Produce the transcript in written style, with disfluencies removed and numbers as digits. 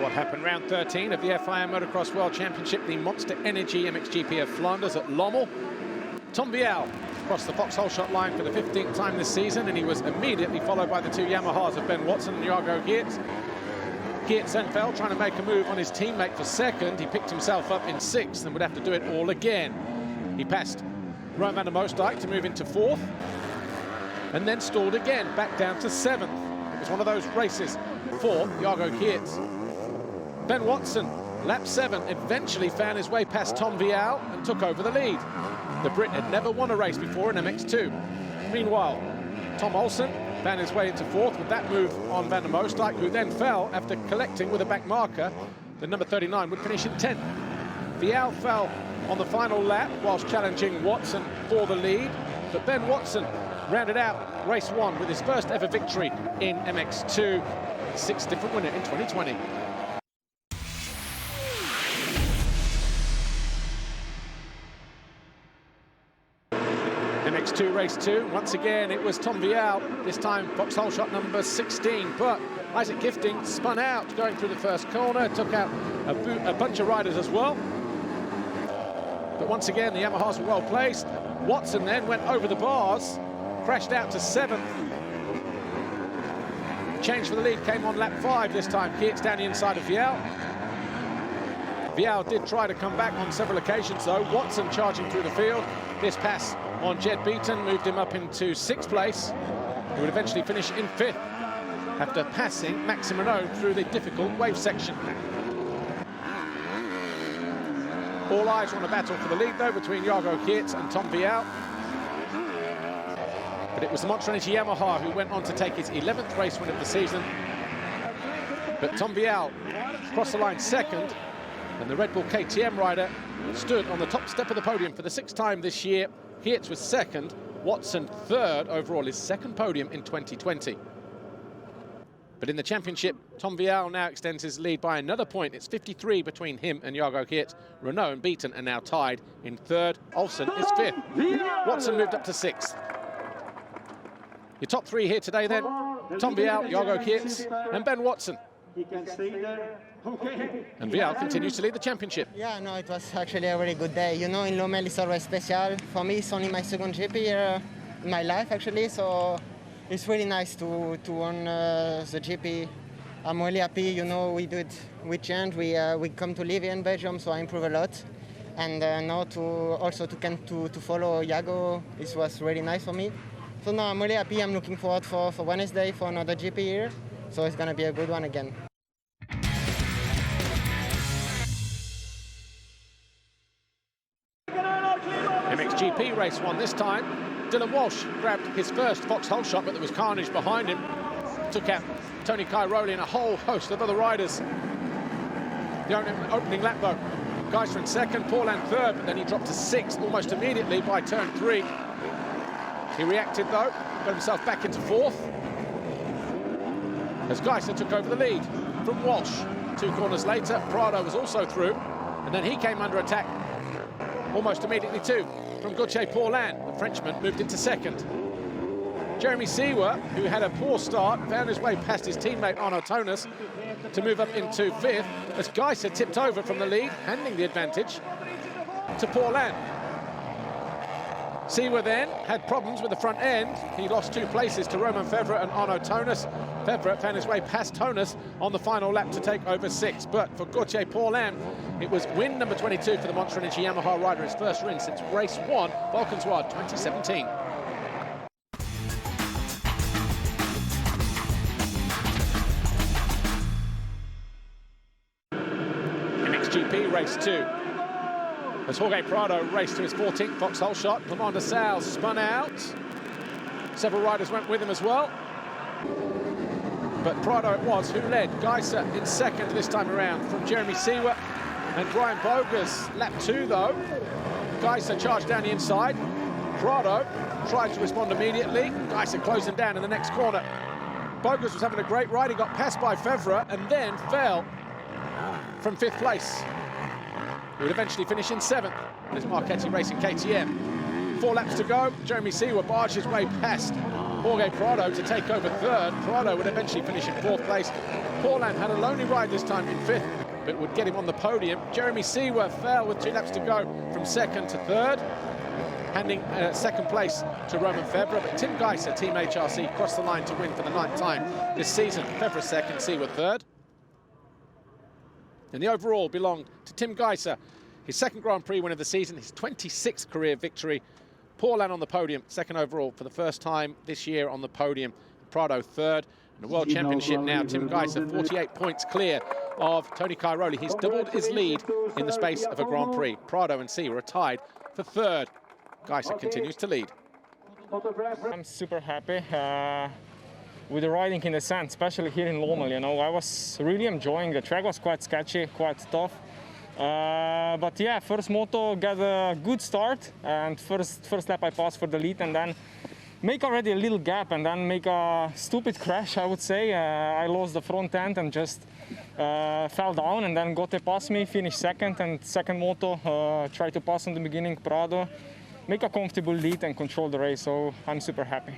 what happened. Round 13 of the FIA Motocross World Championship, the Monster Energy MXGP of Flanders at Lommel. Tom Vialle crossed the Vauxhall shot line for the 15th time this season, and he was immediately followed by the two Yamahas of Ben Watson and Jago Geerts. Geerts then fell, trying to make a move on his teammate for second. He picked himself up in sixth and would have to do it all again. He passed Roman van der Moosdijk to move into fourth, and then stalled again, back down to seventh. It was one of those races for Jago Geerts. Ben Watson, lap 7, eventually found his way past Tom Vialle and took over the lead. The Brit had never won a race before in MX2. Meanwhile, Tom Olsen found his way into fourth with that move on Van der Moosdijk, who then fell after collecting with a back marker. The number 39 would finish in 10th. Vialle fell on the final lap whilst challenging Watson for the lead, but Ben Watson rounded out race 1 with his first ever victory in MX2, 6th different winner in 2020. MX2 race 2, once again it was Tom Vialle, this time Vauxhall shot number 16, but Isaac Gifting spun out going through the first corner, took out a bunch of riders as well. But once again the Yamahas were well placed. Watson then went over the bars, crashed out to 7th. Change for the lead came on lap 5 this time. Geerts down the inside of Vialle. Vialle did try to come back on several occasions though. Watson charging through the field. This pass on Jed Beaton moved him up into 6th place. He would eventually finish in 5th after passing Maxime Renault through the difficult wave section. All eyes on a battle for the lead though between Jago Geerts and Tom Vialle. But it was the Monster Energy Yamaha who went on to take his 11th race win of the season. But Tom Vialle crossed the line second, and the Red Bull KTM rider stood on the top step of the podium for the 6th time this year. Geerts was second, Watson third overall, his second podium in 2020. But in the championship, Tom Vialle now extends his lead by another point. It's 53 between him and Jago Geerts. Renault and Beaton are now tied in 3rd. Olsen is 5th. Watson moved up to 6th. Your top 3 here today then, Tom Vialle, Jago Geerts and Ben Watson. And Vialle continues to lead the championship. Yeah, no, it was actually a very good day. You know, in Lommel it's always special. For me, it's only my second GP here in my life, actually, so it's really nice to win the GP. I'm really happy, you know, we change, we come to live here in Belgium, so I improve a lot. And now to follow Jago, it was really nice for me. So now I'm really happy. I'm looking forward for Wednesday for another GP here. So it's going to be a good one again. MXGP race 1 this time. Dylan Walsh grabbed his first Vauxhall shot, but there was carnage behind him. Took out Tony Cairoli and a whole host of other riders. The opening lap though, Geiser in 2nd, Paulin 3rd, but then he dropped to 6th almost immediately by turn 3. He reacted though, got himself back into 4th, as Geiser took over the lead from Walsh. 2 corners later, Prado was also through, and then he came under attack almost immediately too from Gauthier Paulin. The Frenchman moved into 2nd. Jeremy Seewer, who had a poor start, found his way past his teammate Arno Tonis to move up into 5th, as Geiser tipped over from the lead, handing the advantage to Paulin. Seewer then had problems with the front end. He lost 2 places to Romain Fevre and Arno Tonis. Fevre found his way past Tonis on the final lap to take over 6th. But for Gauthier Paulin, it was win number 22 for the Monster Energy Yamaha rider, his first win since race 1, Valkenswaard 2017. MXGP race 2. As Jorge Prado raced to his 14th Vauxhall shot, Commander Sal spun out. Several riders went with him as well. But Prado it was who led. Geiser in 2nd this time around from Jeremy Seewer and Brian Bogus. Lap 2 though, Geiser charged down the inside. Prado tried to respond immediately. Geiser closed him down in the next corner. Bogus was having a great ride. He got passed by Fevre and then fell from 5th place. He would eventually finish in 7th. There's Marchetti racing KTM. 4 laps to go. Jeremy Seewer barged his way past Jorge Prado to take over third. Prado would eventually finish in 4th place. Paulin had a lonely ride this time in 5th, but would get him on the podium. Jeremy Seaworth fell with 2 laps to go from 2nd to 3rd, handing 2nd place to Roman Febvre, but Tim Geiser, Team HRC, crossed the line to win for the 9th time this season. Febvre 2nd, Seaworth 3rd. And the overall belonged to Tim Geiser, his 2nd Grand Prix win of the season, his 26th career victory. Paulin on the podium, 2nd overall for the first time this year on the podium. Prado 3rd. In the World Championship now, Tim Geiser 48 points clear of Tony Cairoli. He's doubled his lead in the space of a Grand Prix. Prado and Seaworth are tied for 3rd. Geiser continues to lead. I'm super happy with the riding in the sand, especially here in Lommel. You know, I was really enjoying the track. Was quite sketchy, quite tough. But yeah, first moto got a good start, and first lap I passed for the lead, and then make already a little gap, and then make a stupid crash, I would say. I lost the front end and just fell down, and then Gotte passed me, finished 2nd, and 2nd moto tried to pass in the beginning Prado, make a comfortable lead and control the race, so I'm super happy.